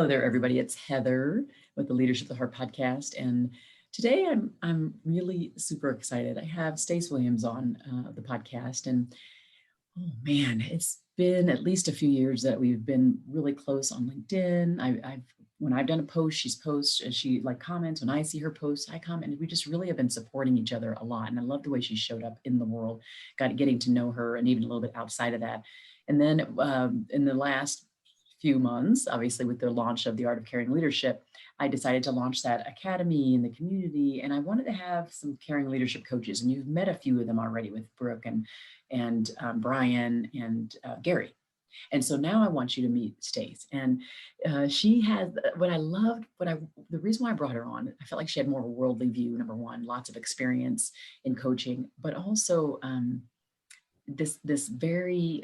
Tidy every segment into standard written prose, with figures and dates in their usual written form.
Hello there, everybody. It's Heather with the Leadership of the Heart podcast, and today I'm really super excited. I have Stace Williams on the podcast, and oh man, it's been at least a few years that we've been really close on LinkedIn. When I've done a post, she's posts, and she comments. When I see her posts, I comment. And we just really have been supporting each other a lot, and I love the way she showed up in the world, getting to know her, and even a little bit outside of that. And then in the last few months, obviously with the launch of the Art of Caring Leadership, I decided to launch that academy in the community, and I wanted to have some caring leadership coaches. And you've met a few of them already with Brooke and Brian and Gary. And so now I want you to meet Stace. And she has the reason why I brought her on, I felt like she had more of a worldly view, number one, lots of experience in coaching, but also this very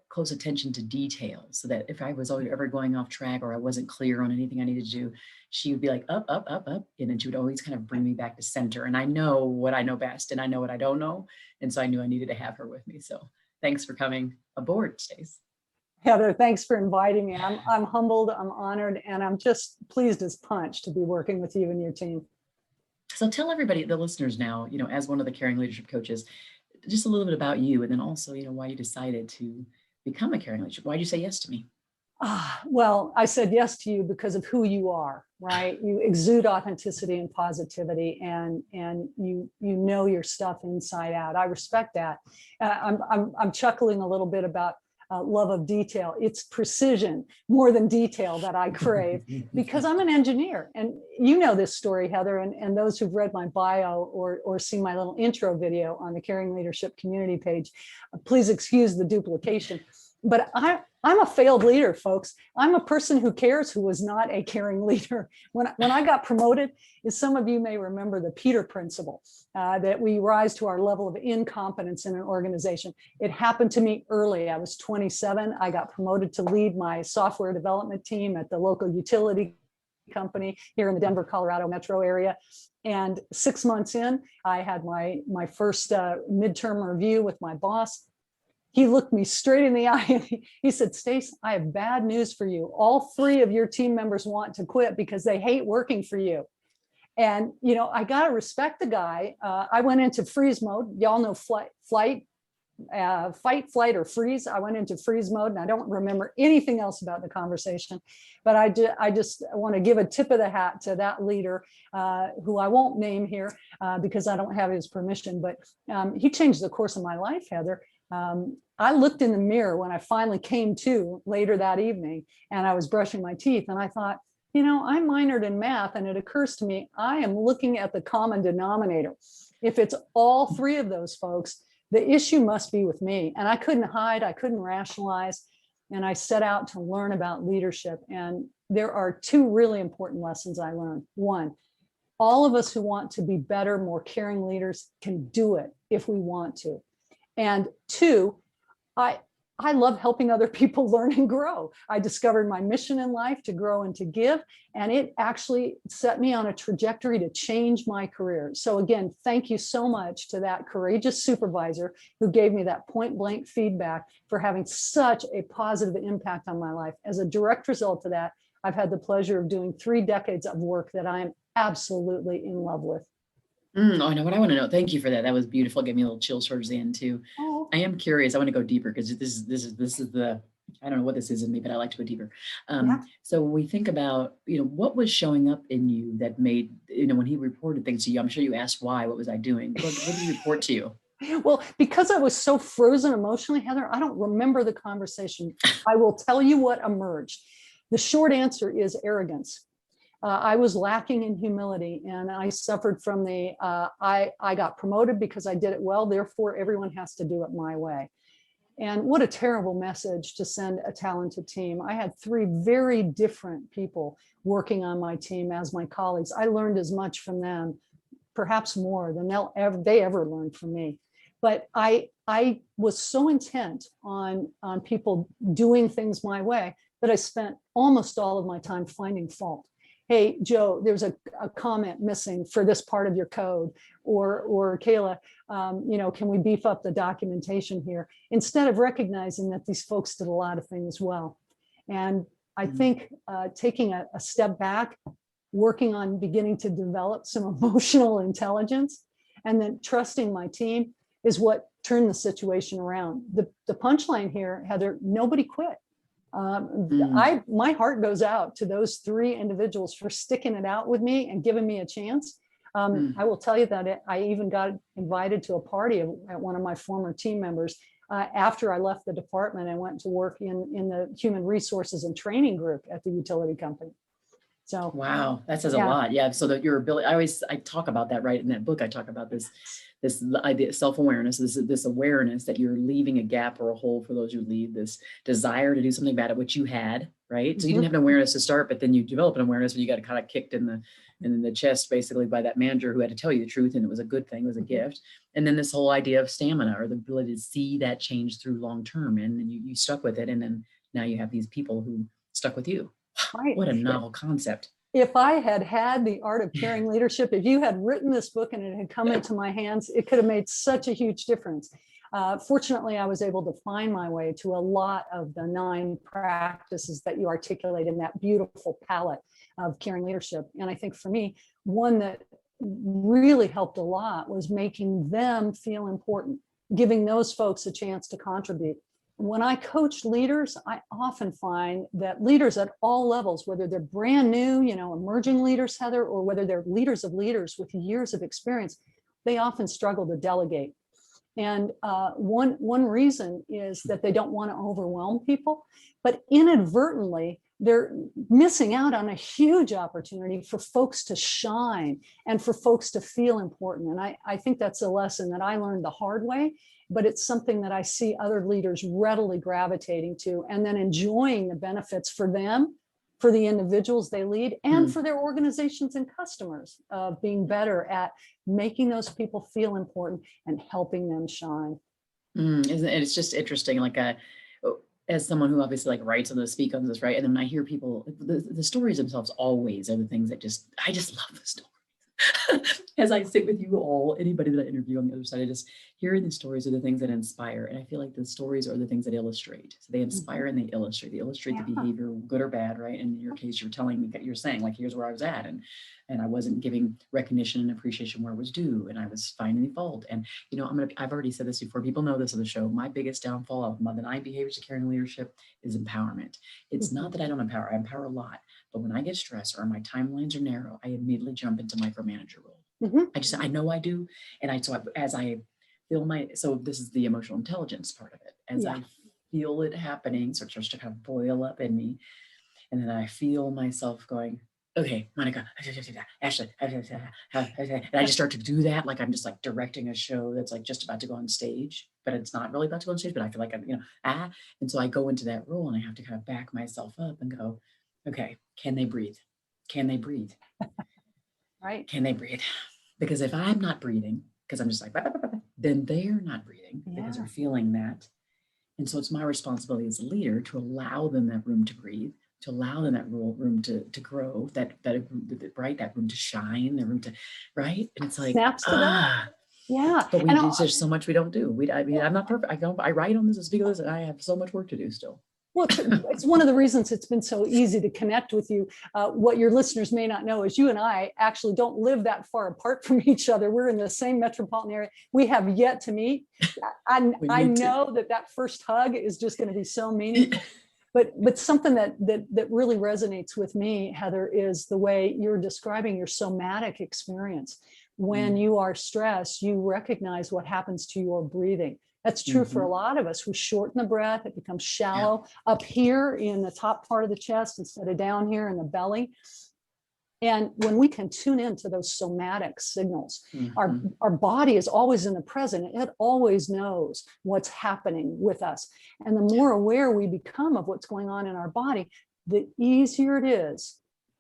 close attention to detail, so that if I was ever going off track or I wasn't clear on anything I needed to do, she would be like, up, and then she would always kind of bring me back to center. And I know what I know best, and I know what I don't know. And so I knew I needed to have her with me. So thanks for coming aboard, Stace. Heather, thanks for inviting me. I'm humbled, I'm honored, and I'm just pleased as punch to be working with you and your team. So tell everybody, the listeners now, as one of the caring leadership coaches, just a little bit about you, and then also, why you decided to become a caring leader. Why did you say yes to me? Well, I said yes to you because of who you are, right? You exude authenticity and positivity, and you know your stuff inside out. I respect that. I'm chuckling a little bit about love of detail. It's precision more than detail that I crave, because I'm an engineer. And you know this story, Heather, and those who've read my bio or seen my little intro video on the Caring Leadership community page, please excuse the duplication. But I'm a failed leader, folks. I'm a person who cares who was not a caring leader. When I got promoted, as some of you may remember, the Peter principle, that we rise to our level of incompetence in an organization. It happened to me early. I was 27. I got promoted to lead my software development team at the local utility company here in the Denver, Colorado metro area. And 6 months in, I had my first midterm review with my boss. He looked me straight in the eye and he said, Stace, I have bad news for you. All 3 of your team members want to quit because they hate working for you. And, I got to respect the guy. I went into freeze mode. Y'all know fight, flight, or freeze. I went into freeze mode, and I don't remember anything else about the conversation. But I just want to give a tip of the hat to that leader, who I won't name here because I don't have his permission. But he changed the course of my life, Heather. I looked in the mirror when I finally came to later that evening, and I was brushing my teeth, and I thought, I minored in math, and it occurs to me, I am looking at the common denominator. If it's all 3 of those folks, the issue must be with me. And I couldn't hide, I couldn't rationalize, and I set out to learn about leadership. And there are 2 really important lessons I learned. One, all of us who want to be better, more caring leaders can do it if we want to. And 2, I love helping other people learn and grow. I discovered my mission in life to grow and to give, and it actually set me on a trajectory to change my career. So again, thank you so much to that courageous supervisor who gave me that point blank feedback for having such a positive impact on my life. As a direct result of that, I've had the pleasure of doing 3 decades of work that I am absolutely in love with. Oh, I know what I want to know. Thank you for that. That was beautiful. Gave me a little chills towards the end too. Oh. I am curious. I want to go deeper because this is the, I don't know what this is in me, but I like to go deeper. Yeah. So when we think about, what was showing up in you that made, when he reported things to you, I'm sure you asked why, what was I doing? What did he report to you? Well, because I was so frozen emotionally, Heather, I don't remember the conversation. I will tell you what emerged. The short answer is arrogance. I was lacking in humility, and I suffered from I got promoted because I did it well, therefore everyone has to do it my way. And what a terrible message to send a talented team. I had 3 very different people working on my team as my colleagues. I learned as much from them, perhaps more than they ever learned from me. But I was so intent on people doing things my way that I spent almost all of my time finding fault. Hey, Joe, there's a comment missing for this part of your code, or Kayla, can we beef up the documentation here? Instead of recognizing that these folks did a lot of things well. And I think taking a step back, working on beginning to develop some emotional intelligence, and then trusting my team is what turned the situation around. The punchline here, Heather, nobody quit. My heart goes out to those 3 individuals for sticking it out with me and giving me a chance. I will tell you that I even got invited to a party at one of my former team members after I left the department and went to work in the human resources and training group at the utility company. So wow, that says a lot. Yeah. So that your ability, I talk about that, right? In that book, I talk about this idea of self-awareness, this awareness that you're leaving a gap or a hole for those who leave, this desire to do something bad at which you had, right? So you didn't have an awareness to start, but then you develop an awareness when you got kind of kicked in the chest, basically, by that manager who had to tell you the truth. And it was a good thing, it was a gift. And then this whole idea of stamina, or the ability to see that change through long-term. And then you stuck with it. And then now you have these people who stuck with you. right. What a novel concept. If I had the art of caring leadership, if you had written this book and it had come into my hands, it could have made such a huge difference. Fortunately, I was able to find my way to a lot of the 9 practices that you articulate in that beautiful palette of caring leadership. And I think for me, one that really helped a lot was making them feel important, giving those folks a chance to contribute. When I coach leaders, I often find that leaders at all levels, whether they're brand new, emerging leaders, Heather, or whether they're leaders of leaders with years of experience, they often struggle to delegate. And one reason is that they don't want to overwhelm people, but inadvertently, they're missing out on a huge opportunity for folks to shine and for folks to feel important. And I think that's a lesson that I learned the hard way, but it's something that I see other leaders readily gravitating to and then enjoying the benefits for them, for the individuals they lead, and for their organizations and customers of being better at making those people feel important and helping them shine. Isn't it? It's just interesting, like as someone who obviously writes on this, speak on this, right? And then when I hear people, the stories themselves always are the things that I just love the story. As I sit with you all, anybody that I interview on the other side, I just hearing the stories are the things that inspire. And I feel like the stories are the things that illustrate. So they inspire and they illustrate. They illustrate the behavior, good or bad, right? And in your case, you're telling me that you're saying, here's where I was at. And I wasn't giving recognition and appreciation where it was due. And I was finding the fault. And, I've already said this before. People know this on the show. My biggest downfall of the 9 behaviors of caring leadership is empowerment. It's not that I don't empower. I empower a lot. But when I get stressed or my timelines are narrow, I immediately jump into micromanager role. I know I do. And as I feel so this is the emotional intelligence part of it. As I feel it happening, so it starts to kind of boil up in me. And then I feel myself going, okay, Monica, Ashley, and I just start to do that. Like I'm just directing a show that's just about to go on stage, but it's not really about to go on stage, but I feel like I'm, and so I go into that role and I have to kind of back myself up and go, okay, can they breathe? Can they breathe? Right. Can they breathe? Because if I'm not breathing, because I'm just then they're not breathing because they're feeling that. And so it's my responsibility as a leader to allow them that room to breathe, to allow them that room to grow, that room to shine, the room to, right? And it's Snaps to that. Yeah. But there's so much we don't do. I'm not perfect. I write on this and speak on this, and I have so much work to do still. Well, it's one of the reasons it's been so easy to connect with you. What your listeners may not know is you and I actually don't live that far apart from each other. We're in the same metropolitan area. We have yet to meet. I know that first hug is just going to be so meaningful. But something that really resonates with me, Heather, is the way you're describing your somatic experience. When you are stressed, you recognize what happens to your breathing. That's true for a lot of us. We shorten the breath. It becomes shallow up here in the top part of the chest instead of down here in the belly. And when we can tune into those somatic signals, our body is always in the present. It always knows what's happening with us. And the more aware we become of what's going on in our body, the easier it is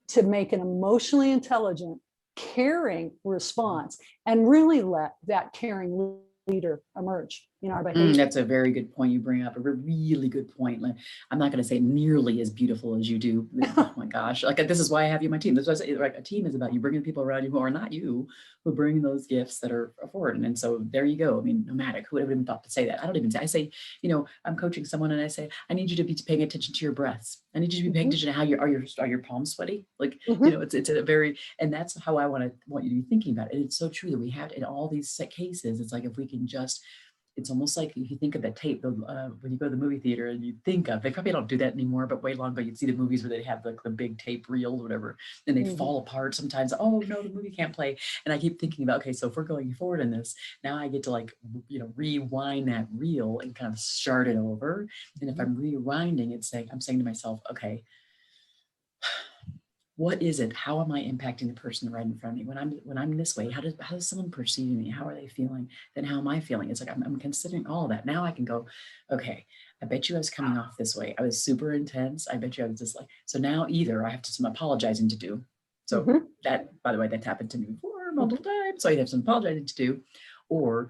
to make an emotionally intelligent, caring response and really let that caring leader emerge. our behavior. That's a very good point you bring up. A really good point. Like, I'm not going to say nearly as beautiful as you do. Oh my gosh! Like, this is why I have you on my team. This is why I say, like, a team is about you bringing people around you who are not you, who bring those gifts that are afforded. And so there you go. I mean, Nomatic. Who would have even thought to say that? I don't even say. I say, I'm coaching someone, and I say, I need you to be paying attention to your breaths. I need you to be paying attention to how are your palms sweaty? Like, it's a very, and that's how I want you to be thinking about it. And it's so true that we have in all these cases. It's like if we can just. It's almost like if you think of that tape, when you go to the movie theater and you think of, they probably don't do that anymore, but way long ago, you'd see the movies where they have like the big tape reels or whatever, and they fall apart sometimes. Oh no, the movie can't play. And I keep thinking about, okay, so if we're going forward in this, now I get to like, rewind that reel and kind of start it over. And if I'm rewinding, I'm saying to myself, okay, what is it? How am I impacting the person right in front of me? When I'm this way, how does someone perceive me? How are they feeling? Then how am I feeling? It's like I'm considering all of that. Now I can go, okay, I bet you I was coming off this way. I was super intense. I bet you I was just like, so now either I have some apologizing to do. So that, by the way, that's happened to me before multiple times. So I have some apologizing to do, or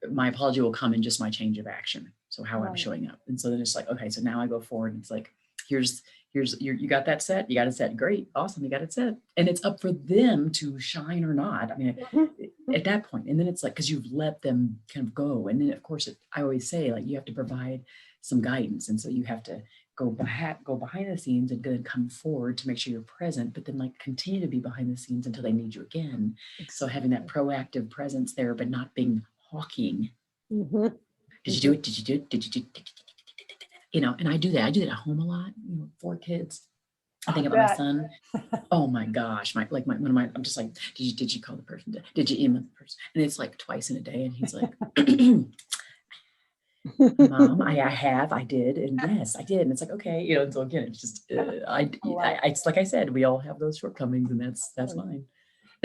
my apology will come in just my change of action. So how I'm showing up. And so then it's like, okay, so now I go forward and it's like, here's you got that set, you got it set, great, awesome, you got it set, and it's up for them to shine or not. I mean, at that point, and then it's like, because you've let them kind of go, and then of course I always say, like, you have to provide some guidance, and so you have to go behind the scenes and then come forward to make sure you're present, but then like continue to be behind the scenes until they need you again. So having that proactive presence there, but not being hawking. Did you do it? Did you do it? Did you do it? And I do that. I do that at home a lot. 4 kids. I think about my son. Oh my gosh, I'm just like, did you call the person? Did you email the person? And it's like twice in a day, and he's like, Mom, I did, and yes, I did. And it's like, okay, and so again, it's just, it's like I said, we all have those shortcomings, and that's mine.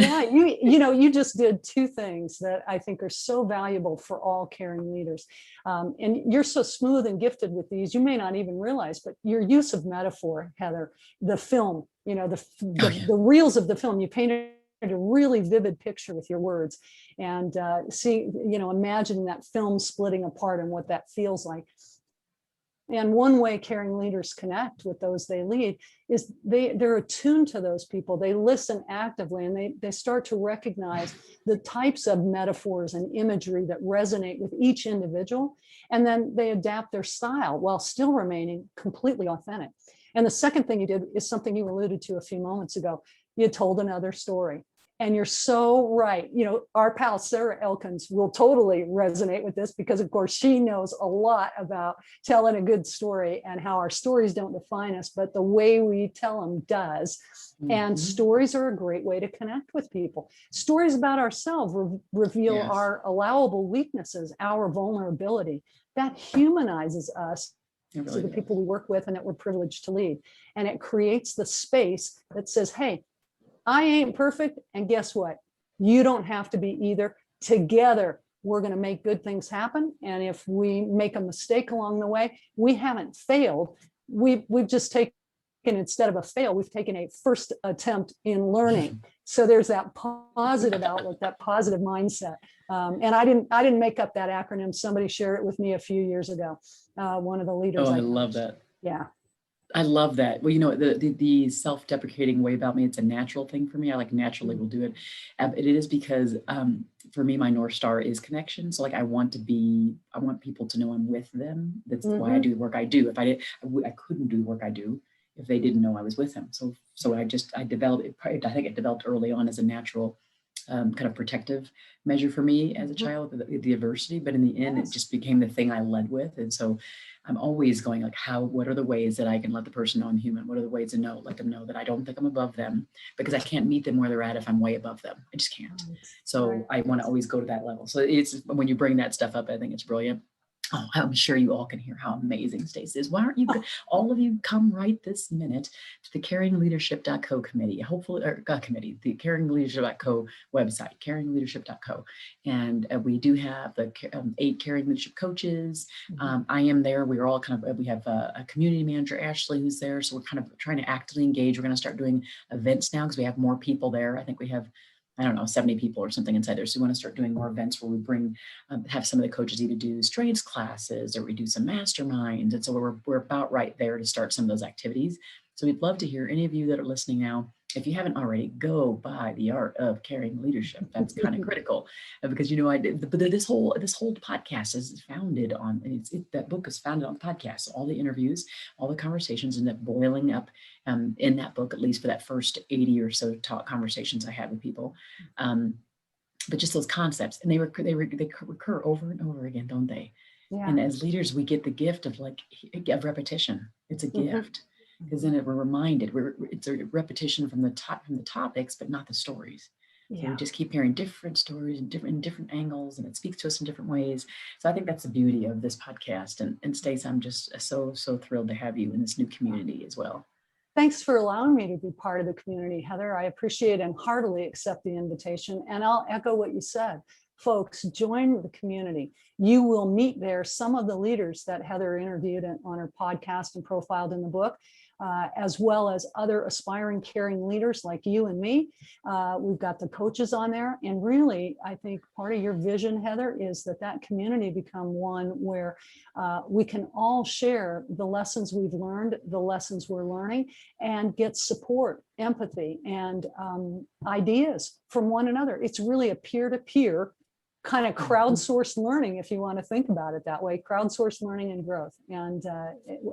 Yeah, you just did 2 things that I think are so valuable for all caring leaders. And you're so smooth and gifted with these, you may not even realize, but your use of metaphor, Heather, the film, the reels of the film, you painted a really vivid picture with your words, and imagining that film splitting apart and what that feels like. And one way caring leaders connect with those they lead is they're attuned to those people. They listen actively, and they start to recognize the types of metaphors and imagery that resonate with each individual. And then they adapt their style while still remaining completely authentic. And the second thing you did is something you alluded to a few moments ago. You told another story. And you're so right. Our pal Sarah Elkins will totally resonate with this, because of course she knows a lot about telling a good story and how our stories don't define us, but the way we tell them does. And stories are a great way to connect with people. Stories about ourselves reveal our allowable weaknesses, our vulnerability. That humanizes us really to the people we work with and that we're privileged to lead. And it creates the space that says, hey, I ain't perfect, and guess what? You don't have to be either. Together, we're going to make good things happen. And if we make a mistake along the way, we haven't failed. We've just taken, instead of a fail, we've taken a first attempt in learning. So there's that positive outlook, that positive mindset. And I didn't make up that acronym. Somebody shared it with me a few years ago. One of the leaders. Oh, I love that. Yeah. I love that. Well, the self-deprecating way about me, it's a natural thing for me. I like naturally will do it. It is because for me, my North Star is connection. So like, I want people to know I'm with them. That's why I do the work I do. If I couldn't do the work I do if they didn't know I was with them. So I developed it. I think it developed early on as a natural kind of protective measure for me as a child, the adversity, but in the end, it just became the thing I led with. And so I'm always going like, what are the ways that I can let the person know I'm human? What are the ways to let them know that I don't think I'm above them, because I can't meet them where they're at if I'm way above them. I just can't. So I want to always go to that level. So it's, when you bring that stuff up, I think it's brilliant. Oh, I'm sure you all can hear how amazing Stace is. Why aren't you, all of you, come right this minute to the caringleadership.co committee, hopefully, or committee, the caringleadership.co website, caringleadership.co. And we do have the 8 caring leadership coaches. I am there. We're all we have a community manager, Ashley, who's there. So we're kind of trying to actively engage. We're going to start doing events now because we have more people there. I think we have I don't know, 70 people or something inside there. So we want to start doing more events where we bring, have some of the coaches either do strengths classes or we do some masterminds. And so we're about right there to start some of those activities. So we'd love to hear any of you that are listening now. If you haven't already, go buy The Art of Caring Leadership. That's kind of critical because, you know, but this whole podcast is founded on, that book is founded on the podcast, all the interviews, all the conversations, and that boiling up in that book, at least for that first 80 or so talk conversations I had with people. But just those concepts, and they recur over and over again, don't they? Yeah. And as leaders, we get the gift of repetition. It's a gift. Because then we're reminded, it's a repetition from the topics, but not the stories. So we just keep hearing different stories and different angles, and it speaks to us in different ways. So I think that's the beauty of this podcast. And Stace, I'm just so thrilled to have you in this new community as well. Thanks for allowing me to be part of the community, Heather. I appreciate and heartily accept the invitation. And I'll echo what you said. Folks, join the community. You will meet there some of the leaders that Heather interviewed on her podcast and profiled in the book, as well as other aspiring caring leaders like you and me. We've got the coaches on there. And really, I think part of your vision, Heather, is that community become one where we can all share the lessons we've learned, the lessons we're learning, and get support, empathy, and ideas from one another. It's really a peer-to-peer kind of crowdsourced learning, if you want to think about it that way, crowdsourced learning and growth. And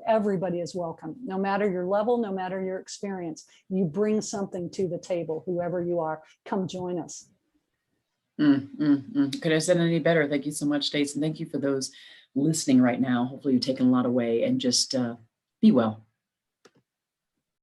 everybody is welcome, no matter your level, no matter your experience. You bring something to the table, whoever you are, come join us. Could I said any better? Thank you so much, Stace. And thank you for those listening right now. Hopefully you've taken a lot away, and just be well.